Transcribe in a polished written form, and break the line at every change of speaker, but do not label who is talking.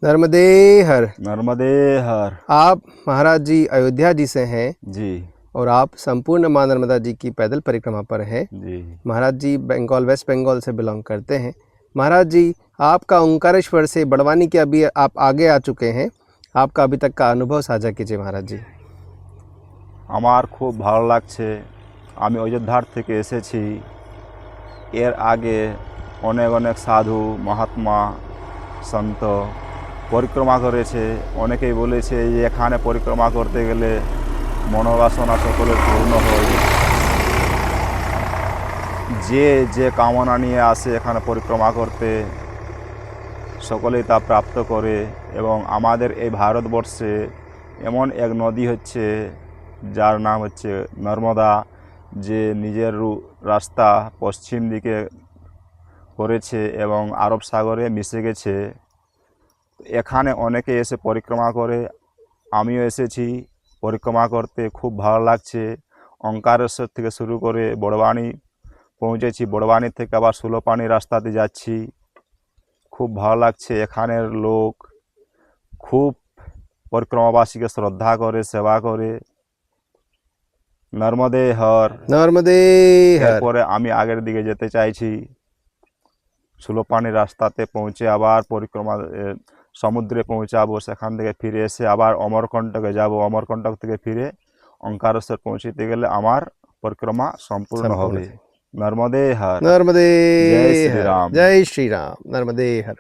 नर्मदे हर।
नर्मदे हर।
आप महाराज जी अयोध्या जी से हैं
जी
और आप संपूर्ण माँ नर्मदा जी की पैदल परिक्रमा पर हैं।
जी।
महाराज जी बंगाल, वेस्ट बंगाल से बिलोंग करते हैं। महाराज जी, आपका ओंकारेश्वर से बड़वानी के अभी आप आगे आ चुके हैं, आपका अभी तक का अनुभव साझा कीजिए महाराज जी।
আমার খুব ভালো লাগছে। আমি অযোধ্যার থেকে এসেছি। এর আগে অনেক অনেক সাধু মহাত্মা সন্ত পরিক্রমা করেছে। অনেকেই বলেছে যে এখানে পরিক্রমা করতে গেলে মনোবাসনা সকলের পূর্ণ হয়। যে কামনা নিয়ে আসে এখানে পরিক্রমা করতে সকলেই তা প্রাপ্ত করে। এবং আমাদের এই ভারতবর্ষে এমন এক নদী হচ্ছে যার নাম হচ্ছে নর্মদা, যে নিজের রাস্তা পশ্চিম দিকে করেছে এবং আরব সাগরে মিশে গেছে। এখানে অনেকে এসে পরিক্রমা করে, আমিও এসেছি পরিক্রমা করতে। খুব ভালো লাগছে। ওঙ্কারেশ্বর থেকে শুরু করে বড়বাণী পৌঁছেছি, বড়বাণী থেকে আবার সুলোপানি রাস্তাতে যাচ্ছি। খুব ভালো লাগছে। এখানের লোক খুব পরিক্রমাবাসীকে শ্রদ্ধা করে, সেবা করে। নর্মদে হর।
नर्मदे हर।
এরপরে আমি আগের দিকে যেতে চাইছি, সুলোপানি রাস্তাতে পৌঁছে আবার পরিক্রমা সমুদ্রে পৌঁছাবো। সেখান থেকে ফিরে এসে আবার অমরকণ্টকে যাব। অমরকণ্টক থেকে ফিরে ওঙ্কারেশ্বর পৌঁছতে গেলে আমার পরিক্রমা সম্পূর্ণ হবে। নর্মদে হর।
नर्मदे
जय श्री
हर।
राम।
जय श्री राम। नर्मदे हर।